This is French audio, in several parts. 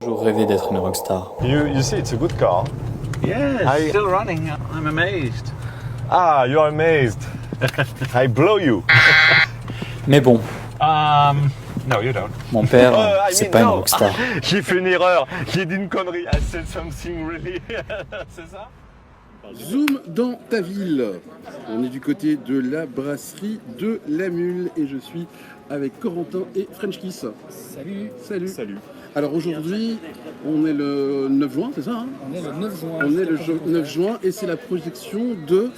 toujours rêvé d'être une rockstar. You see, it's a good car. Yes, still running. I'm amazed. Ah, you're amazed. I blow you. Mais bon, No, you don't. mon père, I c'est mean, pas une no. rockstar. J'ai fait une erreur. J'ai dit une connerie. I said something really. C'est ça? Zoom dans ta ville. On est du côté de la brasserie de la Mule et je suis avec Corentin et French Kiss. Salut, Salut. Salut. Alors aujourd'hui, on est le 9 juin, c'est ça hein? on est le 9 juin. On est le 9 juin et c'est la projection de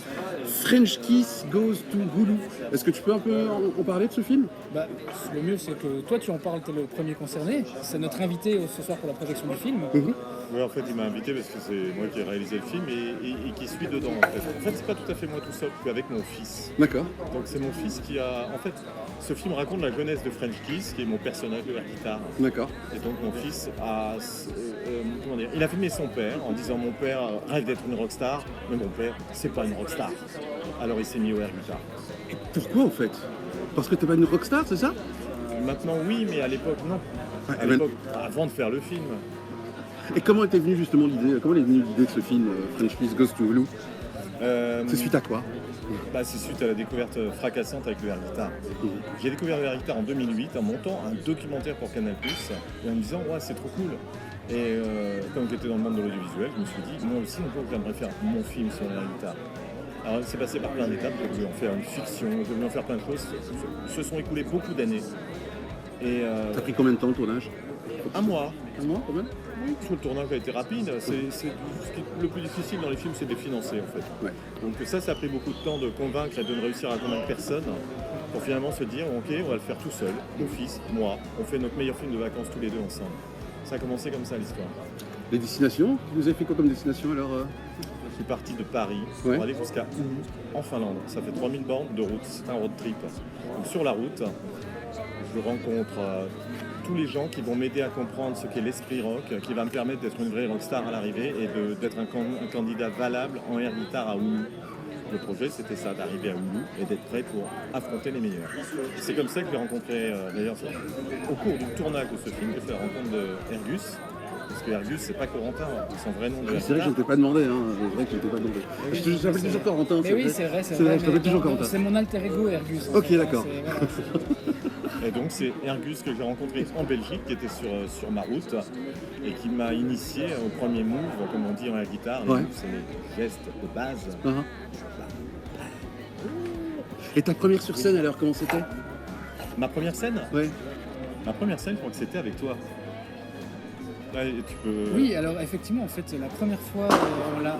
French Kiss Goes to Hulu. Est-ce que tu peux un peu en parler de ce film? Bah, le mieux, c'est que toi, tu en parles, t'es le premier concerné. C'est notre invité ce soir pour la projection du film. Oui, en fait, il m'a invité parce que c'est moi qui ai réalisé le film et qui suis dedans. En fait, c'est pas tout à fait moi tout seul, je suis avec mon fils. D'accord. Donc, c'est mon fils qui a. En fait, ce film raconte la jeunesse de French Kiss, qui est mon personnage de la guitare. D'accord. Et donc, mon fils a. Comment dire? Il a filmé son père en disant mon père rêve d'être une rockstar, mais mon père, c'est pas une rockstar. Alors, il s'est mis au air guitar. Pourquoi en fait? Parce que t'es pas une rockstar, c'est ça? Maintenant, oui, mais à l'époque, non. Ouais, À l'époque, avant de faire le film. Et comment était venue justement l'idée? Comment est venue l'idée de ce film French Kiss Goes to Hulu? C'est suite à quoi? Bah, c'est suite à la découverte fracassante avec le air guitar. J'ai découvert le air guitar en 2008 en montant un documentaire pour Canal+, et en me disant ouais, c'est trop cool. Et comme j'étais dans le monde de l'audiovisuel, je me suis dit moi aussi un jour j'aimerais faire mon film sur le air guitar. Alors c'est passé par plein d'étapes, j'ai voulu en faire une fiction, j'ai voulu en faire plein de choses. Se sont écoulées beaucoup d'années. Et Ça a pris combien de temps le tournage? un mois. Un mois quand même? Oui, tout le tournage a été rapide. Le plus difficile dans les films, c'est de les financer en fait. Ouais. Donc ça a pris beaucoup de temps de convaincre et de ne réussir à convaincre personne pour finalement se dire ok, on va le faire tout seul, mon fils, moi, on fait notre meilleur film de vacances tous les deux ensemble. Ça a commencé comme ça l'histoire. Les destinations? Vous avez fait quoi comme destination alors Je suis parti de Paris Ouais. pour aller jusqu'à Oulu en Finlande. Ça fait 3000 bornes de route, c'est un road trip. Donc sur la route, je rencontre tous les gens qui vont m'aider à comprendre ce qu'est l'esprit rock, qui va me permettre d'être une vraie rockstar à l'arrivée et d'être un candidat valable en air guitar à Oulu. Le projet, c'était ça, d'arriver à Oulu et d'être prêt pour affronter les meilleurs. C'est comme ça que j'ai rencontré, d'ailleurs, au cours du tournage de ce film, j'ai fait la rencontre de Ergus. Parce que Ergus, c'est pas Corentin, son vrai nom de C'est vrai que je ne t'ai pas demandé, hein. C'est vrai que je ne t'ai pas demandé. Je t'appelle toujours Corentin. Mais oui, c'est vrai, c'est vrai. Je t'appelle toujours Corentin. C'est mon alter ego, Ergus. Ok, d'accord. Et donc c'est Ergus que j'ai rencontré en Belgique, qui était sur ma route et qui m'a initié au premier move, comme on dit en la guitare. Les Ouais. moves, c'est les gestes de base. Uh-huh. Et ta première sur scène alors, comment c'était? Ma première scène Ouais. Ma première scène, je crois que c'était avec toi. Ouais, tu peux... Oui, alors effectivement, en fait, la première fois, on l'a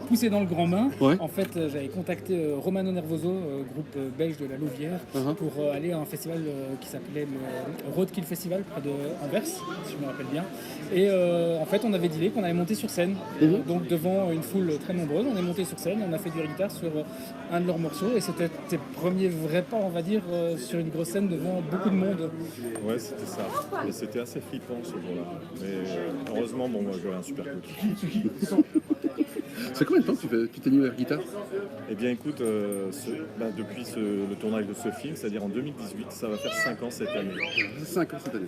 poussé dans le grand bain. Ouais. En fait, j'avais contacté Romano Nervoso, groupe belge de la Louvière, Uh-huh. pour aller à un festival qui s'appelait le Roadkill Festival près de Anvers, si je me rappelle bien. Et en fait, on avait dealé qu'on allait monter sur scène. Mhm. Donc devant une foule très nombreuse, on est monté sur scène, on a fait du air guitar sur un de leurs morceaux et c'était tes premiers vrais pas, on va dire, sur une grosse scène devant beaucoup de monde. Ouais, c'était ça. Et c'était assez flippant ce jour-là. Mais heureusement, bon, moi j'avais un super coach. C'est combien de temps que tu t'es mis à la guitare? Eh bien écoute, depuis le tournage de ce film, c'est-à-dire en 2018, ça va faire 5 ans cette année. 5 ans cette année.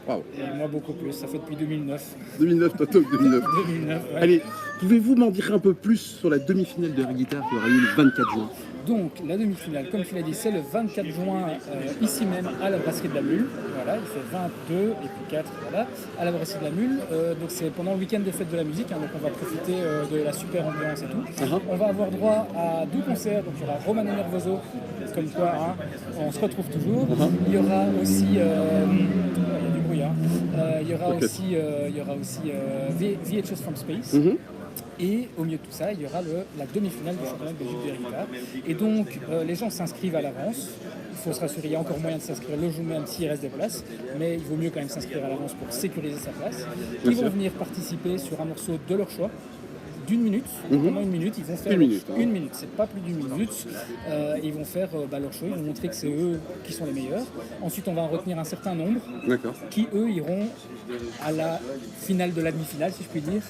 Waouh. Et moi beaucoup plus, ça fait depuis 2009. 2009, toi, top 2009. 2009, ouais. Allez, pouvez-vous m'en dire un peu plus sur la demi-finale de la guitare qui aura lieu le 24 juin? Donc la demi-finale, comme tu l'as dit, c'est le 24 juin, ici même à la brasserie de la Mule. Voilà, il fait 22 et puis 4, voilà, à la brasserie de la Mule. Donc c'est pendant le week-end des fêtes de la musique, hein, donc on va profiter de la super ambiance et tout. Uh-huh. On va avoir droit à 2 concerts, donc il y aura Romano Nervoso, comme quoi, hein, on se retrouve toujours. Il y aura aussi, il y a du bruit, hein. Il y aura aussi VHS from Space. Mhm. Et au milieu de tout ça, il y aura la demi-finale du championnat de Belgique de guitare. Et donc, les gens s'inscrivent à l'avance. Il faut se rassurer, il y a encore moyen de s'inscrire le jour même s'il reste des places. Mais il vaut mieux quand même s'inscrire à l'avance pour sécuriser sa place. Ils vont venir participer sur un morceau de leur choix. d'1 minute, pendant 1 minute, ils vont faire 1 minute, hein. 1 minute, c'est pas plus d'1 minute. Ils vont faire leur show, ils vont montrer que c'est eux qui sont les meilleurs. Ensuite, on va en retenir un certain nombre D'accord. qui, eux, iront à la finale de la demi-finale, si je puis dire.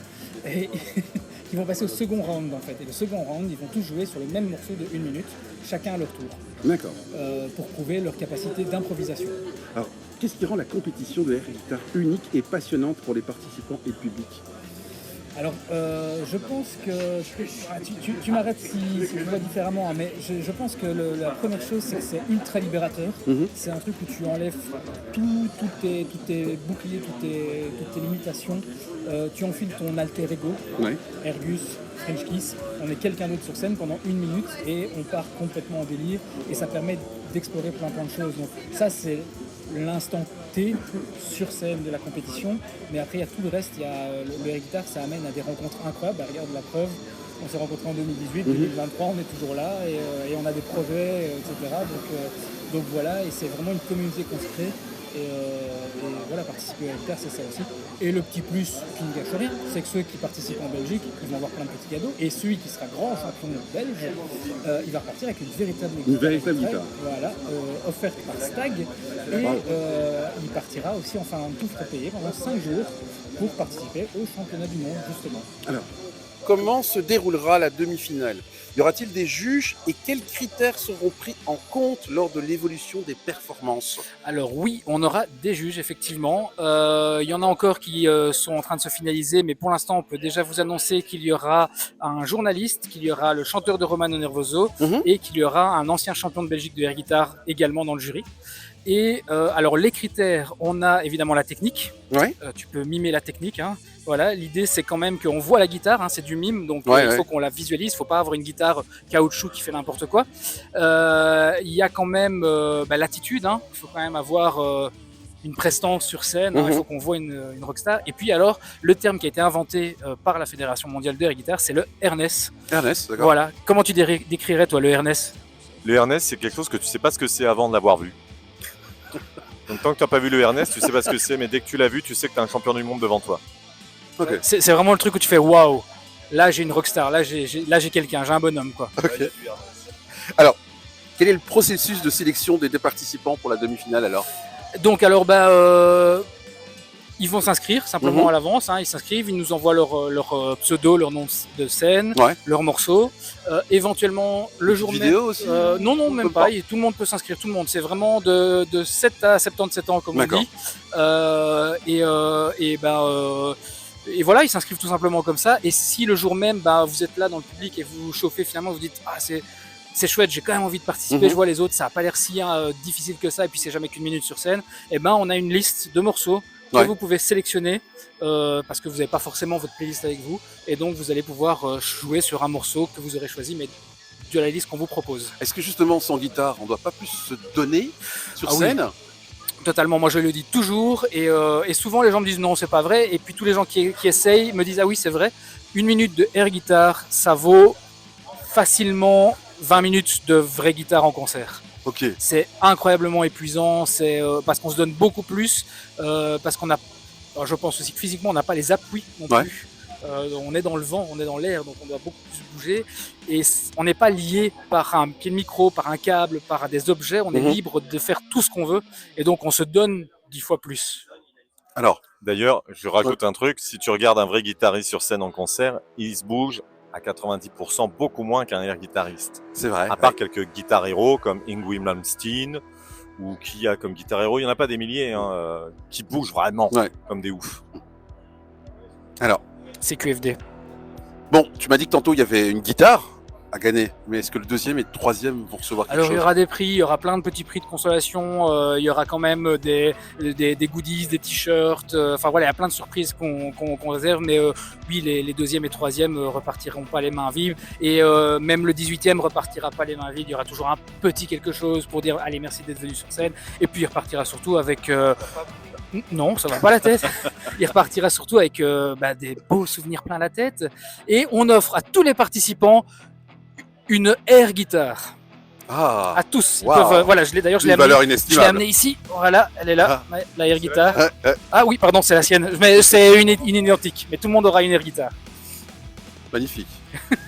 Et qui vont passer au second round en fait. Et le second round, ils vont tous jouer sur le même morceau de 1 minute, chacun à leur tour, D'accord. pour prouver leur capacité d'improvisation. Alors, qu'est-ce qui rend la compétition de air guitare unique et passionnante pour les participants et le public? Alors, je pense que... Tu m'arrêtes si tu vois différemment, hein, mais je pense que la première chose, c'est que c'est ultra libérateur. C'est un truc où tu enlèves tous tes boucliers, toutes tes limitations. Tu enfiles ton alter ego, Ouais. Ergus, French Kiss. On est quelqu'un d'autre sur scène pendant 1 minute et on part complètement en délire. Et ça permet d'explorer plein de choses. Donc ça, c'est l'instant T sur scène de la compétition, mais après il y a tout le reste, il y a le air guitar, ça amène à des rencontres incroyables. Bah, regarde la preuve, on s'est rencontrés en 2018, 2023 on est toujours là et on a des projets, etc. Donc voilà, et c'est vraiment une communauté qu'on se crée et voilà, participer au air guitar c'est ça aussi. Et le petit plus qui ne gâche rien, c'est que ceux qui participent en Belgique, ils vont avoir plein de petits cadeaux, et celui qui sera grand champion belge, il va repartir avec une véritable guitare. Voilà, offerte par Stag, et il partira aussi, enfin tout frais payé, pendant 5 jours pour participer au championnat du monde justement. Alors, comment se déroulera la demi-finale? Y aura-t-il des juges et quels critères seront pris en compte lors de l'évolution des performances? Alors oui, on aura des juges effectivement. Il y en a encore qui sont en train de se finaliser, mais pour l'instant on peut déjà vous annoncer qu'il y aura un journaliste, qu'il y aura le chanteur de Romano Nervoso et qu'il y aura un ancien champion de Belgique de air guitar également dans le jury. Et alors les critères, on a évidemment la technique. Ouais. Tu peux mimer la technique. Hein. Voilà, l'idée c'est quand même qu'on voit la guitare, hein, c'est du mime, donc il faut qu'on la visualise. Il faut pas avoir une guitare caoutchouc qui fait n'importe quoi. Il y a quand même l'attitude. Hein. Il faut quand même avoir une prestance sur scène. Hein. Il faut qu'on voit une rockstar. Et puis alors, le terme qui a été inventé par la Fédération mondiale de air guitar, c'est le airness. Airness, d'accord. Voilà. Comment tu décrirais toi le airness? Le airness, c'est quelque chose que tu sais pas ce que c'est avant de l'avoir vu. Donc tant que tu n'as pas vu le airness, tu sais pas ce que c'est, mais dès que tu l'as vu, tu sais que tu as un champion du monde devant toi. Okay. C'est vraiment le truc où tu fais waouh, là j'ai une rockstar, là j'ai quelqu'un, j'ai un bonhomme quoi. Okay. Alors, quel est le processus de sélection des deux participants pour la demi-finale alors? Donc alors ils vont s'inscrire simplement à l'avance, hein, ils s'inscrivent, ils nous envoient leur pseudo, leur nom de scène, leur morceau. Éventuellement le jour même. Aussi, non, même pas. Tout le monde peut s'inscrire, tout le monde. C'est vraiment de 7 à 77 ans comme on dit. Et voilà, ils s'inscrivent tout simplement comme ça. Et si le jour même, vous êtes là dans le public et vous vous chauffez finalement, vous dites c'est chouette, j'ai quand même envie de participer. Je vois les autres, ça n'a pas l'air si difficile que ça. Et puis c'est jamais qu'1 minute sur scène. Et on a une liste de morceaux que vous pouvez sélectionner parce que vous n'avez pas forcément votre playlist avec vous. Et donc vous allez pouvoir jouer sur un morceau que vous aurez choisi, mais de la liste qu'on vous propose. Est-ce que justement sans guitare, on ne doit pas plus se donner sur scène? Oui. Totalement, moi je le dis toujours et souvent les gens me disent non c'est pas vrai et puis tous les gens qui essayent me disent ah oui c'est vrai, 1 minute de air guitar ça vaut facilement 20 minutes de vraie guitare en concert. Okay. C'est incroyablement épuisant, c'est parce qu'on se donne beaucoup plus, parce qu'on a, alors je pense aussi que physiquement on n'a pas les appuis non plus. On est dans le vent, on est dans l'air, donc on doit beaucoup plus bouger et on n'est pas lié par un pied de micro, par un câble, par des objets, on est libre de faire tout ce qu'on veut et donc on se donne 10 fois plus. Alors, d'ailleurs, je rajoute un truc, si tu regardes un vrai guitariste sur scène en concert, il se bouge à 90% beaucoup moins qu'un air guitariste. C'est vrai. À part quelques guitares héros comme Yngwie Malmsteen ou qui a comme guitare héros, il n'y en a pas des milliers qui bougent vraiment comme des oufs. Alors, c'est QFD. Bon, tu m'as dit que tantôt il y avait une guitare à gagner, mais est-ce que le deuxième et le troisième vont recevoir quelque chose? Alors il y aura des prix, il y aura plein de petits prix de consolation, il y aura quand même des goodies, des t-shirts, enfin voilà, il y a plein de surprises qu'on réserve, mais oui, les deuxièmes et troisièmes repartiront pas les mains vides, et même le 18e repartira pas les mains vides, il y aura toujours un petit quelque chose pour dire allez merci d'être venu sur scène, et puis il repartira surtout avec... Non, ça va pas la tête. Il repartira surtout avec des beaux souvenirs plein la tête. Et on offre à tous les participants une air guitar. Ah, à tous. Ils peuvent, voilà, je l'ai amené ici. Voilà, elle est là, la air guitar. Ah oui, pardon, c'est la sienne. Mais c'est une identique. Mais tout le monde aura une air guitar. Magnifique.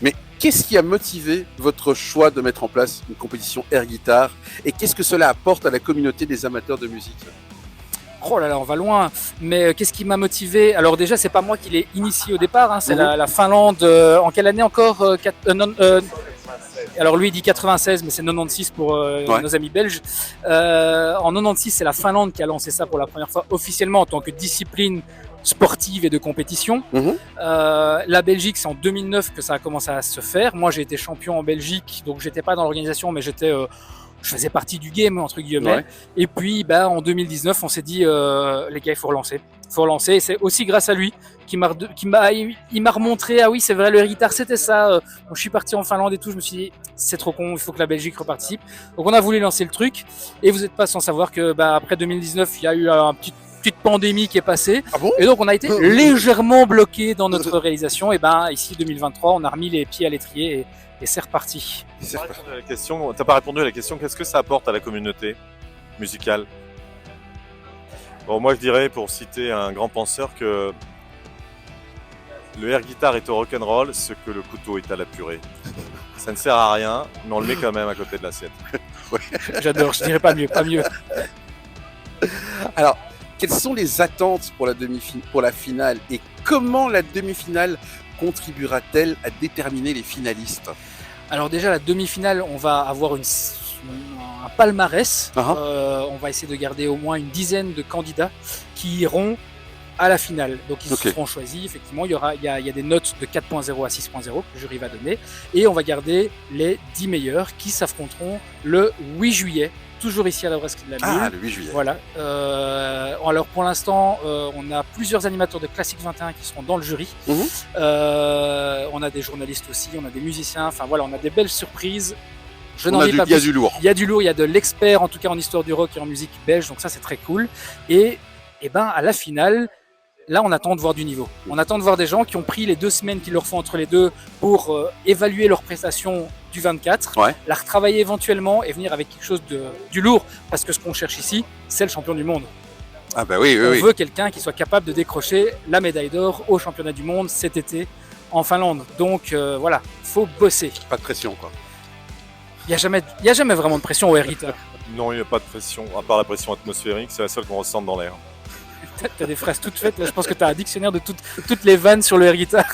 Mais qu'est-ce qui a motivé votre choix de mettre en place une compétition air guitar et qu'est-ce que cela apporte à la communauté des amateurs de musique? Oh là là, on va loin. Mais qu'est-ce qui m'a motivé? Alors déjà, c'est pas moi qui l'ai initié au départ. Hein, c'est la Finlande. En quelle année encore alors lui il dit 96, mais c'est 96 pour nos amis belges. En 96, c'est la Finlande qui a lancé ça pour la première fois officiellement en tant que discipline sportive et de compétition. La Belgique, c'est en 2009 que ça a commencé à se faire. Moi, j'ai été champion en Belgique, donc j'étais pas dans l'organisation, mais je faisais partie du game entre guillemets. Ouais. Et puis, en 2019, on s'est dit, les gars, il faut relancer. Et c'est aussi grâce à lui qu'il m'a remontré, ah oui, c'est vrai, le air guitar, c'était ça. Je suis parti en Finlande et tout. Je me suis dit, c'est trop con, il faut que la Belgique reparticipe. Donc, on a voulu lancer le truc. Et vous n'êtes pas sans savoir que, après 2019, il y a eu petite pandémie qui est passée. Ah bon? Et donc, on a été légèrement bloqué dans notre réalisation. Et ici, 2023, on a remis les pieds à l'étrier et c'est reparti. T'as pas répondu à la question, qu'est-ce que ça apporte à la communauté musicale? Bon, moi je dirais, pour citer un grand penseur, que le air guitar est au rock'n'roll ce que le couteau est à la purée. Ça ne sert à rien, mais on le met quand même à côté de l'assiette. J'adore, je dirais pas mieux. Alors, quelles sont les attentes pour la finale et comment la demi-finale contribuera-t-elle à déterminer les finalistes? Alors déjà, la demi-finale, on va avoir un palmarès. On va essayer de garder au moins une dizaine de candidats qui iront à la finale. Donc ils seront choisis, effectivement. Il y a des notes de 4.0 à 6.0 que le jury va donner. Et on va garder les 10 meilleurs qui s'affronteront le 8 juillet. Toujours ici à la brasserie de la Mule. Ah, le 8 juillet. Voilà. Alors pour l'instant, on a plusieurs animateurs de Classique 21 qui seront dans le jury. On a des journalistes aussi, on a des musiciens. Enfin voilà, on a des belles surprises. Je n'en dis pas plus. Il y a du lourd. Il y a du lourd, il y a de l'expert en tout cas en histoire du rock et en musique belge. Donc ça c'est très cool. Et à la finale, là on attend de voir du niveau. On attend de voir des gens qui ont pris les 2 semaines qu'il leur faut entre les deux pour évaluer leurs prestations du 24, la retravailler éventuellement et venir avec quelque chose du lourd, parce que ce qu'on cherche ici, c'est le champion du monde. Ah bah oui. On veut quelqu'un qui soit capable de décrocher la médaille d'or au championnat du monde cet été en Finlande. Donc voilà, faut bosser. Pas de pression quoi. Il y a jamais vraiment de pression au air guitar. Non, il n'y a pas de pression, à part la pression atmosphérique, c'est la seule qu'on ressent dans l'air. T'as des phrases toutes faites, là, je pense que t'as un dictionnaire de toutes les vannes sur le air guitar.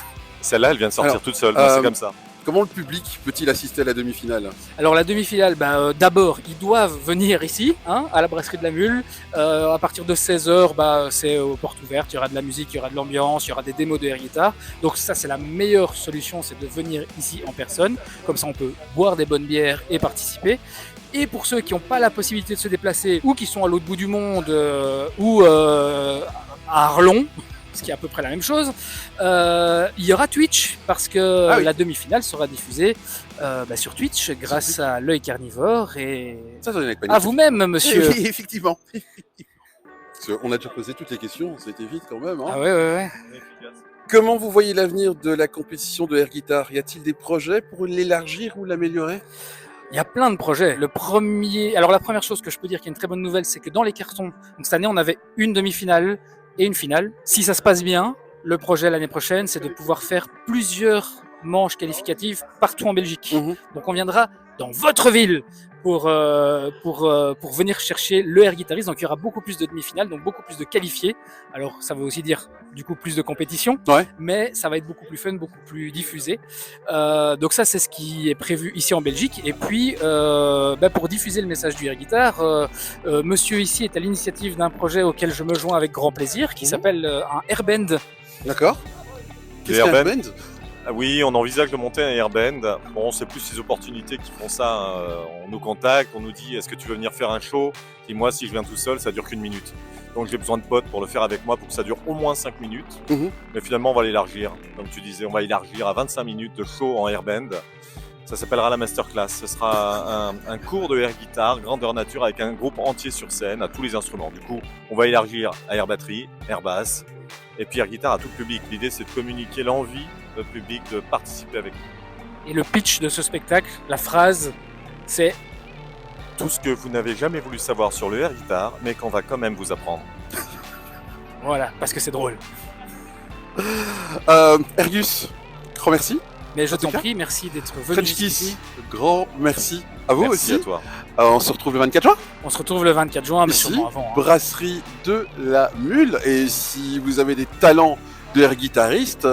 Celle-là, elle vient de sortir toute seule, c'est comme ça. Comment le public peut-il assister à la demi-finale? Alors la demi-finale, d'abord, ils doivent venir ici, à la brasserie de la Mule. À partir de 16h, c'est aux portes ouvertes, il y aura de la musique, il y aura de l'ambiance, il y aura des démos de air guitar. Donc ça, c'est la meilleure solution, c'est de venir ici en personne. Comme ça, on peut boire des bonnes bières et participer. Et pour ceux qui n'ont pas la possibilité de se déplacer ou qui sont à l'autre bout du monde ou à Arlon, ce qui est à peu près la même chose, il y aura Twitch parce que la demi-finale sera diffusée sur Twitch grâce à l'œil carnivore et à vous-même, monsieur. Oui, effectivement. On a déjà posé toutes les questions, c'était vite quand même. Ah ouais. Comment vous voyez l'avenir de la compétition de air guitar? Y a-t-il des projets pour l'élargir ou l'améliorer? Il y a plein de projets. La première chose que je peux dire qui est une très bonne nouvelle, c'est que dans les cartons, donc cette année, on avait une demi-finale et une finale. Si ça se passe bien, le projet l'année prochaine, c'est de pouvoir faire plusieurs manches qualificatives partout en Belgique. Donc on viendra dans votre ville pour venir chercher le air guitariste. Donc il y aura beaucoup plus de demi-finales, donc beaucoup plus de qualifiés. Alors ça veut aussi dire du coup plus de compétition, mais ça va être beaucoup plus fun, beaucoup plus diffusé. Donc ça c'est ce qui est prévu ici en Belgique. Et puis pour diffuser le message du air guitar, monsieur ici est à l'initiative d'un projet auquel je me joins avec grand plaisir, qui s'appelle un airband. D'accord. Qu'est-ce qu'un airband? Oui, on envisage de monter un airband. Bon, c'est plus les opportunités qui font ça. On nous contacte, on nous dit est-ce que tu veux venir faire un show? Et moi, si je viens tout seul, ça dure qu'1 minute. Donc j'ai besoin de potes pour le faire avec moi pour que ça dure au moins 5 minutes. Mais finalement, on va l'élargir. Comme tu disais, on va élargir à 25 minutes de show en airband. Ça s'appellera la masterclass. Ce sera un cours de air guitar, grandeur nature, avec un groupe entier sur scène à tous les instruments. Du coup, on va élargir à air batterie, air basse et puis air guitar à tout le public. L'idée, c'est de communiquer l'envie de public de participer avec nous. Et le pitch de ce spectacle, la phrase, c'est tout ce que vous n'avez jamais voulu savoir sur le air guitar, mais qu'on va quand même vous apprendre. Voilà, parce que c'est drôle. Ergus, grand merci. Mais je t'en prie, merci d'être venu ici. Grand merci À vous Merci aussi. à toi. On se retrouve le 24 juin. On se retrouve le 24 juin, mais Ici, sûrement avant. Hein. brasserie de la Mule. Et si vous avez des talents de air guitariste,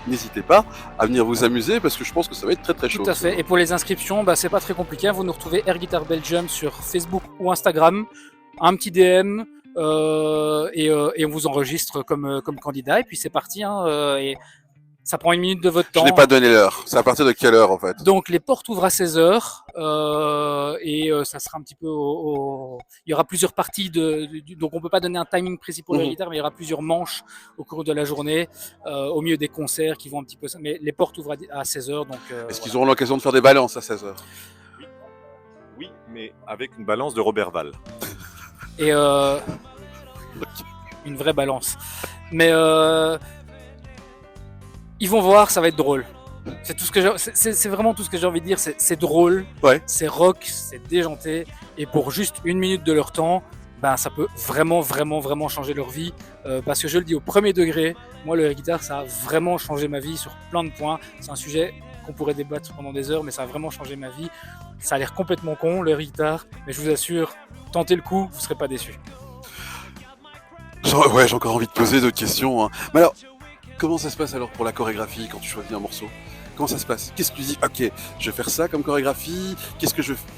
n'hésitez pas à venir vous amuser parce que je pense que ça va être très très chaud. Tout à fait. Et pour les inscriptions, c'est pas très compliqué. Vous nous retrouvez Air Guitar Belgium sur Facebook ou Instagram. Un petit DM et on vous enregistre comme candidat. Et puis c'est parti. Et ça prend 1 minute de votre temps. Je n'ai pas donné l'heure. C'est à partir de quelle heure en fait? Donc les portes ouvrent à 16h ça sera un petit peu il y aura plusieurs parties donc on peut pas donner un timing précis pour la guitare, mais il y aura plusieurs manches au cours de la journée au milieu des concerts qui vont un petit peu, mais les portes ouvrent à 16h. Donc est-ce qu'ils auront l'occasion de faire des balances à 16h? Oui, mais avec une balance de Robert Val. Et une vraie balance. Mais ils vont voir, ça va être drôle. C'est tout ce que c'est vraiment tout ce que j'ai envie de dire. C'est drôle, ouais. C'est rock, c'est déjanté. Et pour juste 1 minute de leur temps, ça peut vraiment changer leur vie. Parce que je le dis au premier degré, moi le air guitar, ça a vraiment changé ma vie sur plein de points. C'est un sujet qu'on pourrait débattre pendant des heures, mais ça a vraiment changé ma vie. Ça a l'air complètement con, le air guitar, mais je vous assure, tentez le coup, vous ne serez pas déçus. Ouais, j'ai encore envie de poser d'autres questions. Hein. Mais alors, comment ça se passe alors pour la chorégraphie quand tu choisis un morceau? Comment ça se passe? Qu'est-ce que tu dis? Ok, je vais faire ça comme chorégraphie. Qu'est-ce que je fais?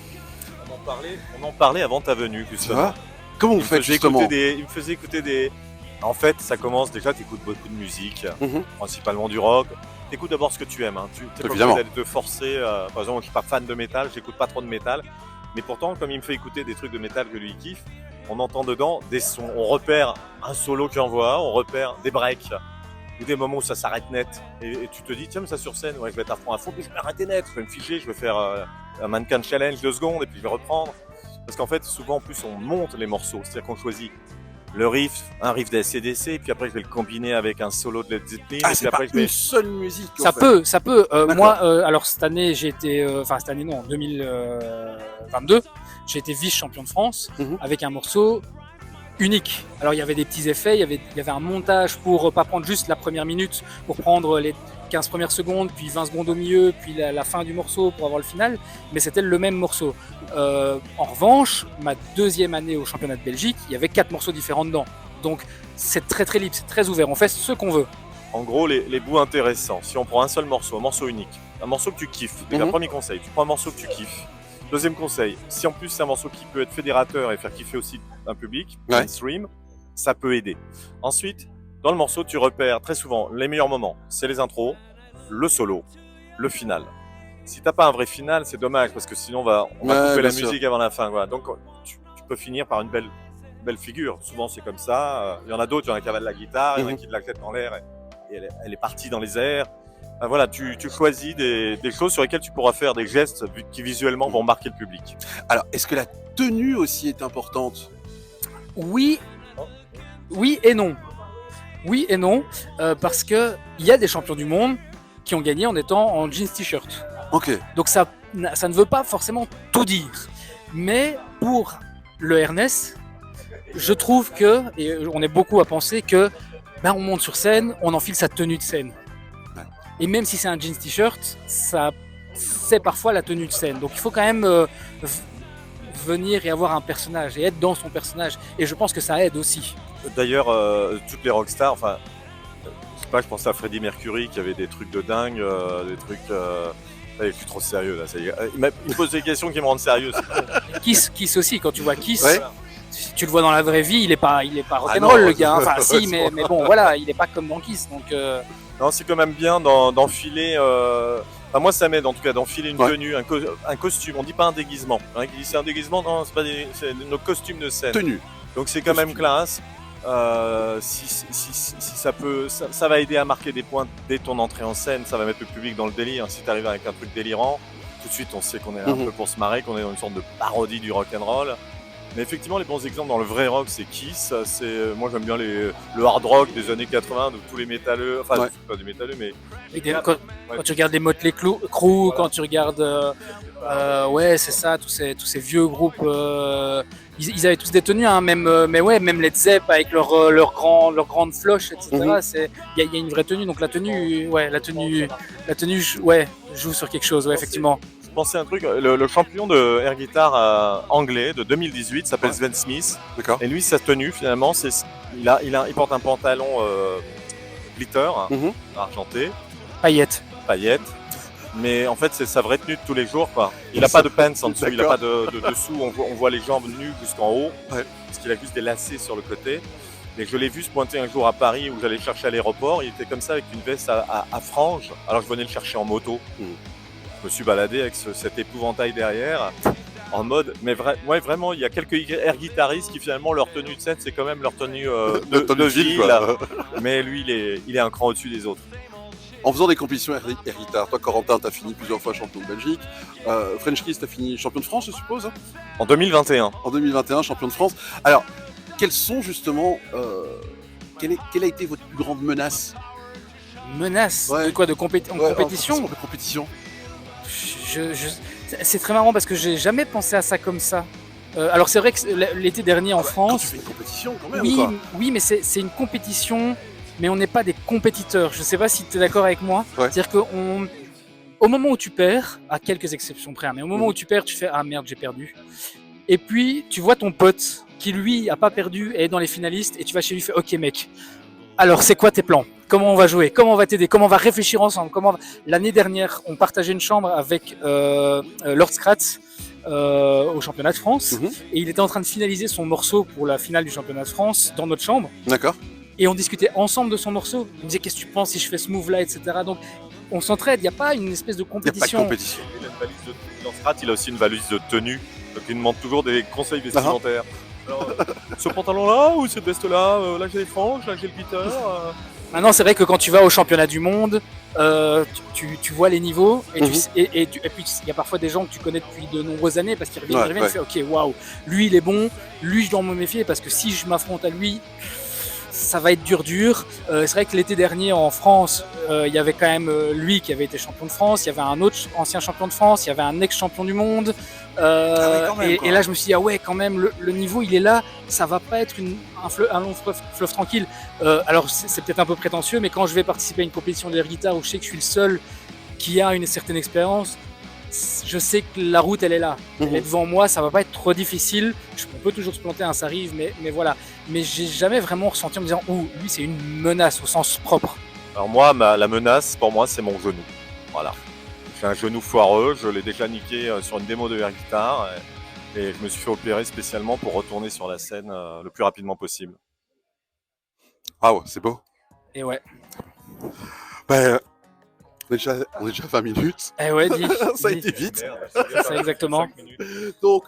On en parlait avant ta venue, justement. Comment vous faites justement? Il me faisait écouter des... En fait, ça commence déjà, tu écoutes beaucoup de musique, principalement du rock. Tu écoutes d'abord ce que tu aimes. Hein. Tu n'es pas obligé d'aller te forcer. Par exemple, moi je suis pas fan de métal, j'écoute pas trop de métal. Mais pourtant, comme il me fait écouter des trucs de métal que lui il kiffe, on entend dedans des sons. On repère un solo qui envoie, on repère des breaks. Ou des moments où ça s'arrête net. Et tu te dis, tiens, mais ça sur scène, ouais, je vais être à fond, puis je vais arrêter net, je vais me ficher, je vais faire un mannequin challenge 2 secondes, et puis je vais reprendre. Parce qu'en fait, souvent, en plus, on monte les morceaux. C'est-à-dire qu'on choisit le riff, un riff d'ACDC, et puis après, je vais le combiner avec un solo de Led Zeppelin. Ah, c'est pas une seule musique. Ça peut. Moi, alors cette année, j'ai été, cette année non, en 2022, j'ai été vice-champion de France avec un morceau unique. Alors il y avait des petits effets, il y avait un montage pour pas prendre juste la première minute, pour prendre les 15 premières secondes, puis 20 secondes au milieu, puis la fin du morceau pour avoir le final, mais c'était le même morceau. En revanche, ma 2e année au championnat de Belgique, il y avait 4 morceaux différents dedans. Donc c'est très très libre, c'est très ouvert, on fait ce qu'on veut. En gros, les bouts intéressants, si on prend un seul morceau, un morceau unique, un morceau que tu kiffes, déjà premier conseil, tu prends un morceau que tu kiffes. Deuxième conseil, si en plus c'est un morceau qui peut être fédérateur et faire kiffer aussi un public, mainstream, ça peut aider. Ensuite, dans le morceau, tu repères très souvent les meilleurs moments. C'est les intros, le solo, le final. Si t'as pas un vrai final, c'est dommage parce que sinon on va couper la musique avant la fin. Voilà. Donc tu peux finir par une belle figure. Souvent c'est comme ça. Il y en a d'autres, il y en a qui avalent la guitare, il y en a qui la tête en l'air et elle est partie dans les airs. Voilà, tu choisis des choses sur lesquelles tu pourras faire des gestes qui visuellement vont marquer le public. Alors, est-ce que la tenue aussi est importante? Oui et non. Oui et non, parce que il y a des champions du monde qui ont gagné en étant en jeans t-shirt. Ok. Donc ça ne veut pas forcément tout dire. Mais pour le harness, je trouve que, et on est beaucoup à penser que, on monte sur scène, on enfile sa tenue de scène. Et même si c'est un jeans t-shirt, c'est parfois la tenue de scène. Donc il faut quand même venir et avoir un personnage et être dans son personnage. Et je pense que ça aide aussi. D'ailleurs, toutes les rockstars, enfin, je sais pas, je pense à Freddie Mercury qui avait des trucs de dingue, des trucs. Je suis trop sérieux là, ça y est. Il me pose des questions qui me rendent sérieux. Kiss aussi, quand tu vois Kiss. Tu le vois dans la vraie vie, il est pas rock'n'roll le gars. Enfin si, mais bon voilà, il est pas comme dans Kiss. Donc non, c'est quand même bien d'enfiler. Enfin, moi, ça m'aide en tout cas d'enfiler une tenue, un costume. On dit pas un déguisement. Hein, qui dit c'est un déguisement, non, c'est nos costumes de scène. Tenue. Donc c'est quand même classe. Si ça va aider à marquer des points dès ton entrée en scène. Ça va mettre le public dans le délire. Si tu arrives avec un truc délirant, tout de suite on sait qu'on est un peu pour se marrer, qu'on est dans une sorte de parodie du rock'n'roll. Mais effectivement, les bons exemples dans le vrai rock, c'est Kiss. Moi, j'aime bien le hard rock des années 80, de tous les métalleux. Enfin, c'est pas des métalleux, mais. Quand tu regardes les Motley Crue, quand tu regardes. C'est ça, tous ces vieux groupes. Ils avaient tous des tenues, hein, même Led Zepp avec leur grande floche, etc. Il y a une vraie tenue, donc la tenue joue sur quelque chose, effectivement. penser à un truc. Le champion de air guitar anglais de 2018 s'appelle Sven Smith. D'accord. Et lui, sa tenue, finalement, il porte un pantalon glitter, Mhm. argenté, Paillettes. paillettes. Mais en fait, c'est sa vraie tenue de tous les jours, quoi. Il n'a pas de pants en dessous, il n'a D'accord. pas de dessous. On voit les jambes nues jusqu'en haut, Ouais. parce qu'il a juste des lacets sur le côté. Et je l'ai vu se pointer un jour à Paris où j'allais le chercher à l'aéroport. Il était comme ça avec une veste à franges, alors que je venais le chercher en moto. Je me suis baladé avec cet épouvantail derrière, en mode. Mais vraiment, il y a quelques air guitaristes qui finalement leur tenue de scène, c'est quand même leur tenue de ville. quoi. Mais lui, il est un cran au-dessus des autres. En faisant des compétitions air guitar, toi Corentin, t'as fini plusieurs fois champion de Belgique. French Kiss, t'as fini champion de France, je suppose. En 2021. En 2021, champion de France. Alors, quelles sont justement, quelle a été votre plus grande menace Menace Ouais. de quoi, en Ouais, compétition? en compétition. C'est très marrant parce que j'ai jamais pensé à ça comme ça. Alors c'est vrai que l'été dernier en Quand tu France, fais une compétition, quand même. oui, Quoi. oui, mais c'est une compétition, mais on n'est pas des compétiteurs. Je sais pas si tu es d'accord avec moi. Ouais. C'est-à-dire qu'au moment où tu perds, à quelques exceptions près, hein, mais au moment où tu perds, tu fais ah merde, j'ai perdu. Et puis tu vois ton pote qui lui a pas perdu et est dans les finalistes et tu vas chez lui, fais ok mec. Alors c'est quoi tes plans? Comment on va jouer? Comment on va t'aider? Comment on va réfléchir ensemble? L'année dernière, on partageait une chambre avec Lord Scratch au championnat de France Mhm. et il était en train de finaliser son morceau pour la finale du championnat de France dans notre chambre D'accord. et on discutait ensemble de son morceau. Il me disait qu'est-ce que tu penses si je fais ce move là, etc. Donc on s'entraide, il n'y a pas une espèce de Il n'y a pas de compétition. compétition. Dans Strat, il a aussi une valise de tenue. Donc il demande toujours des conseils vestimentaires. Alors, ce pantalon-là ou cette veste-là, là j'ai les franges, là j'ai le glitter. Maintenant, c'est vrai que quand tu vas au championnat du monde, tu vois les niveaux et, Mhm. et puis il y a parfois des gens que tu connais depuis de nombreuses années parce qu'ils reviennent, Ouais, ils ouais. font ok, waouh, lui il est bon, lui je dois me méfier parce que si je m'affronte à lui, ça va être dur. C'est vrai que l'été dernier en France, il y avait quand même lui qui avait été champion de France, il y avait un autre ancien champion de France, il y avait un ex-champion du monde. quand même, quoi. Et là, je me suis dit, ah ouais, quand même, le niveau, il est là. Ça va pas être un long fleuve tranquille. Alors, c'est peut-être un peu prétentieux, mais quand je vais participer à une compétition d'air guitare où je sais que je suis le seul qui a une certaine expérience, je sais que la route, elle est là. Elle est devant moi, ça va pas être trop difficile. On peut toujours se planter, hein, ça arrive, mais voilà. Mais j'ai jamais vraiment ressenti en me disant, ouh, lui, c'est une menace au sens propre. Alors moi, la menace, pour moi, c'est mon genou. Voilà. J'ai un genou foireux, je l'ai déjà niqué sur une démo de air guitar et je me suis fait opérer spécialement pour retourner sur la scène le plus rapidement possible. Ah ouais, c'est beau. Et ouais. Ben, on est déjà 20 minutes. Eh ouais, dis. Ça a dis. été vite. C'est ça, exactement. Donc,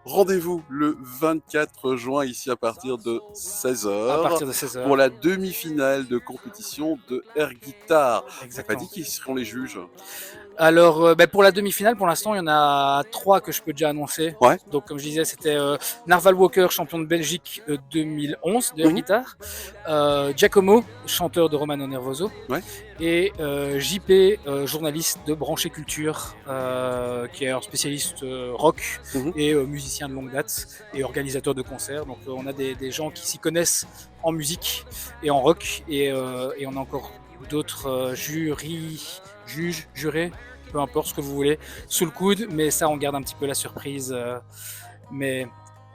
rendez-vous le 24 juin ici à partir de 16h. À partir de 16h. Pour la demi-finale de compétition de air guitar. Ça pas Exactement. dit qui seront les juges. Alors, pour la demi-finale, pour l'instant, il y en a 3 que je peux déjà annoncer. Ouais. Donc, comme je disais, c'était Narval Walker, champion de Belgique 2011 de air Mhm. guitar. Giacomo, chanteur de Romano Nervoso. Ouais. Et JP, journaliste de Branché Culture, qui est un spécialiste rock Mhm. et musicien de longue date et organisateur de concerts. Donc, on a des gens qui s'y connaissent en musique et en rock. Et on a encore d'autres juges, jurés, peu importe ce que vous voulez, sous le coude, mais ça on garde un petit peu la surprise, mais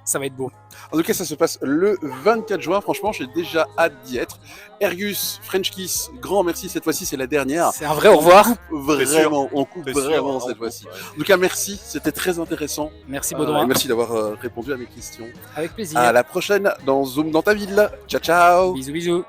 ça va être beau. En tout cas, ça se passe le 24 juin. Franchement, j'ai déjà hâte d'y être. Ergus, French Kiss, grand merci. Cette fois-ci, c'est la dernière. C'est un vrai au revoir. Vraiment, on coupe C'est sûr, vraiment on cette coupe, fois-ci. ouais. En tout cas, merci. C'était très intéressant. Merci Et Baudouin, merci d'avoir répondu à mes questions. avec plaisir. À la prochaine dans Zoom dans ta ville. Ciao, ciao. Bisous bisous.